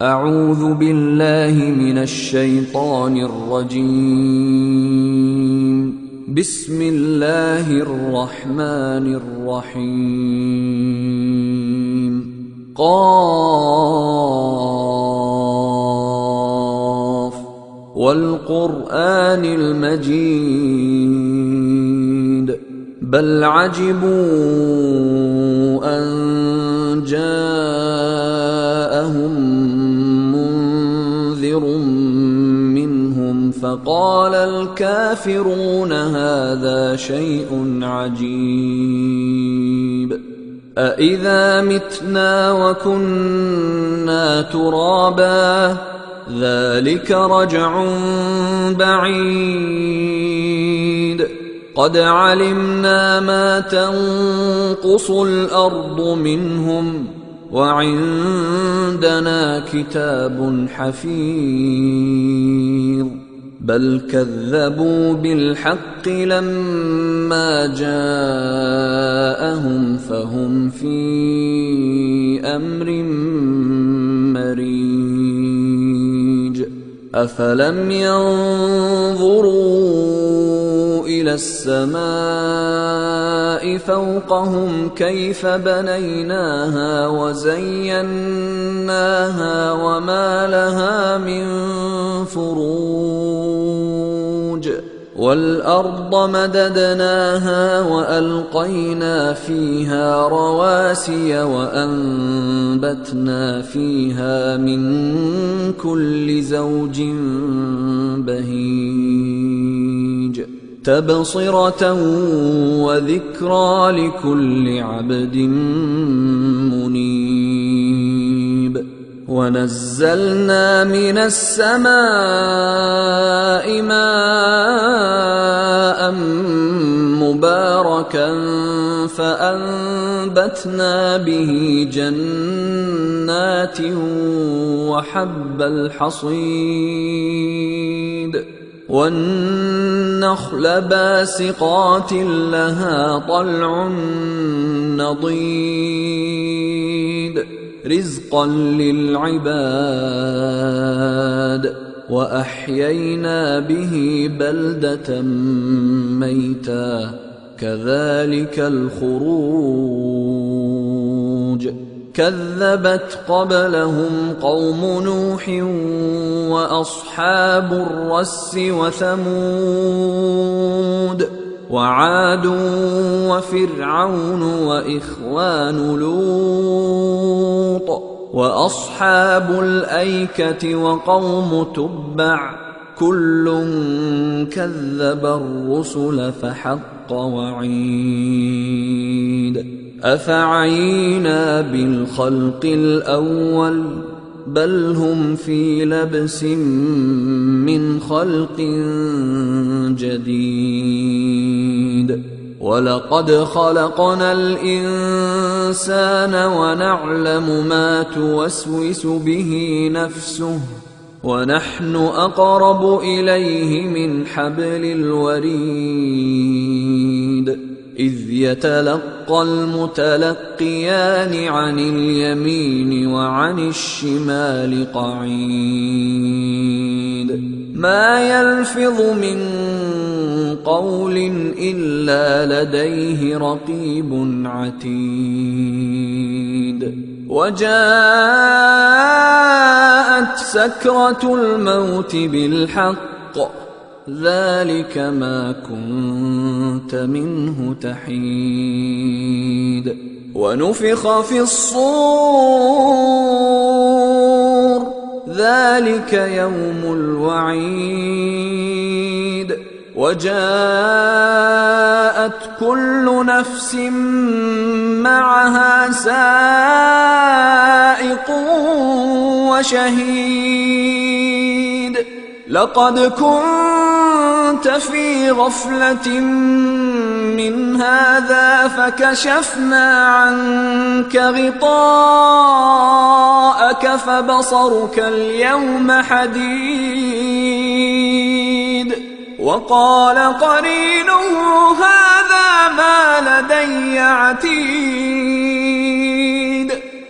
أعوذ بالله من الشيطان الرجيم. بسم الله الرحمن الرحيم. قاف والقرآن المجيد بل عجبوا أن جاءهم منذر منهم فقال الكافرون هذا شيء عجيب أإذا متنا وكنا ترابا ذلك رجع بعيد قد علمنا ما تنقص الأرض منهم وعندنا كتاب حفيظ بل كذبوا بالحق لما جاءهم فهم في أمر مريج أفلم ينظروا إلى السماء فوقهم كيف بنيناها وزيناها وما لها من فروج والأرض مددناها وألقينا فيها رواسي وأنبتنا فيها من كل زوج بهيج تبصرة وذكرى لكل عبد منيب ونزلنا من السماء ماء مباركا فأنبتنا به جنات وحب الحصيد والنخل باسقات لها طلع نضيد رزقا للعباد وأحيينا به بلدة ميتا كذلك الخروج كذبت قبلهم قوم نوح وأصحاب الرس وثمود وعاد وفرعون وإخوان لوط وأصحاب الأيكة وقوم تبع كل كذب الرسل فحق وعيد أفعينا بالخلق الأول بل هم في لبس من خلق جديد ولقد خلقنا الإنسان ونعلم ما توسوس به نفسه ونحن أقرب إليه من حبل الوريد إذ يتلقى المتلقيان عن اليمين وعن الشمال قعيد ما يلفظ من قول إلا لديه رقيب عتيد وجاءت سكرة الموت بالحق ذلك ما كنت منه تحيد ونفخ في الصور ذلك يوم الوعيد وجاءت كل نفس معها سائق وشهيد لقد كنت في غفلة من هذا فكشفنا عنك غطاءك فبصرك اليوم حديد وقال قرينه هذا ما لدي عتيد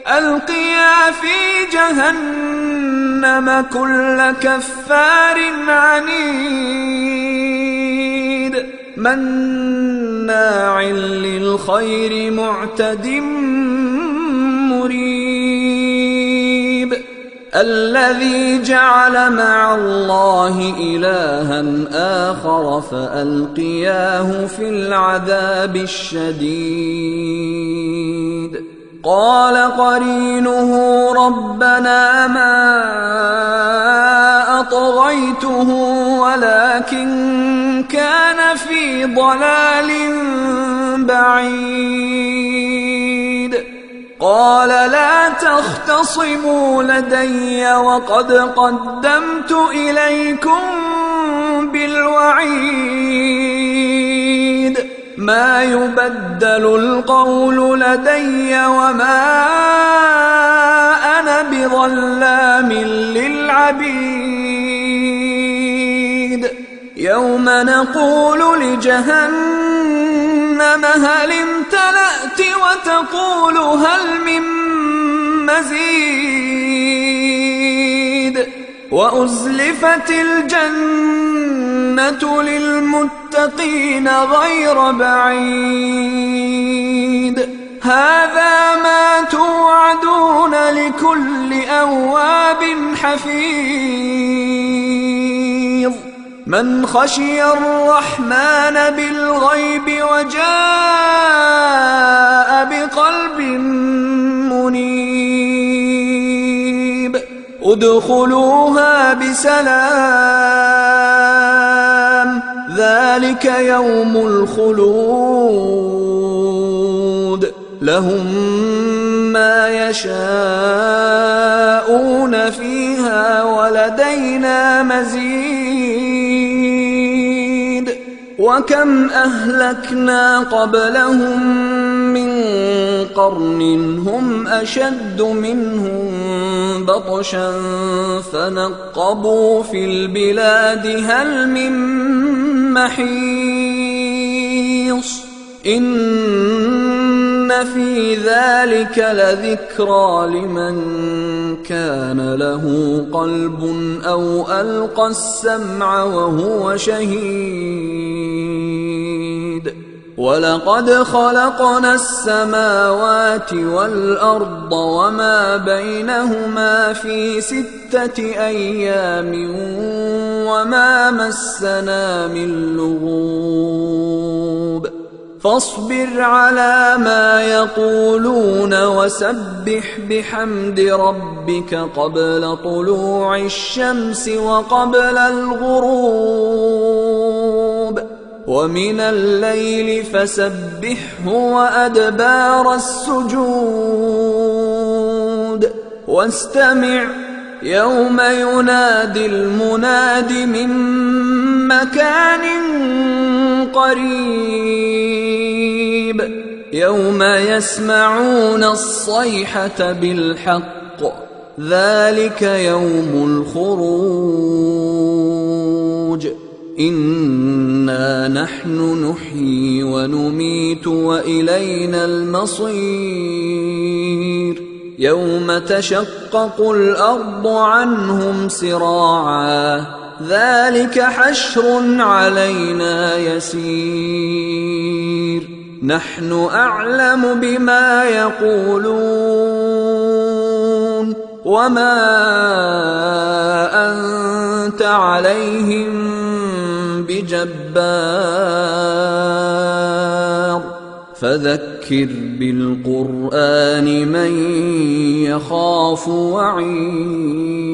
ألقيا في جهنم جهنم كل كفار عنيد مناع للخير معتد مريب الذي جعل مع الله إلها آخر فألقياه في العذاب الشديد قال قرينه ربنا ما أطغيته ولكن كان في ضلال بعيد قال لا تختصموا لدي وقد قدمت إليكم بالوعيد ما يبدل القول لدي وما أنا بظلام للعبيد يوم نقول لجهنم هل امتلأت وتقول هل من مزيد وأزلفت الجنة للمتقين غير بعيد هذا ما توعدون لكل أواب حفيظ من خشي الرحمن بالغيب وجاء بقلب منيب ادخلوها بسلام ذلك يوم الخلود لهم ما يشاءون فيها ولدينا مزيد وكم أهلكنا قبلهم من قرن هم أشد منهم بطشا فنقبوا في البلاد هل من محيص إن في ذلك لذكرى لمن كان له قلب أو ألقى السمع وهو شهيد ولقد خلقنا السماوات والأرض وما بينهما في 6 أيام وما مسنا من لغوب فاصبر على ما يقولون وسبح بحمد ربك قبل طلوع الشمس وقبل الغروب ومن الليل فسبحه وأدبار السجود واستمع يوم ينادي المناد من مكان قريب يوم يسمعون الصيحة بالحق ذلك يوم الخروج إنا نحن نحيي ونميت وإلينا المصير يوم تشقق الأرض عنهم سراعا ذلك حشر علينا يسير نحن أعلم بما يقولون وما أنت عليهم بجبار فذكر بالقرآن من يخاف وعيد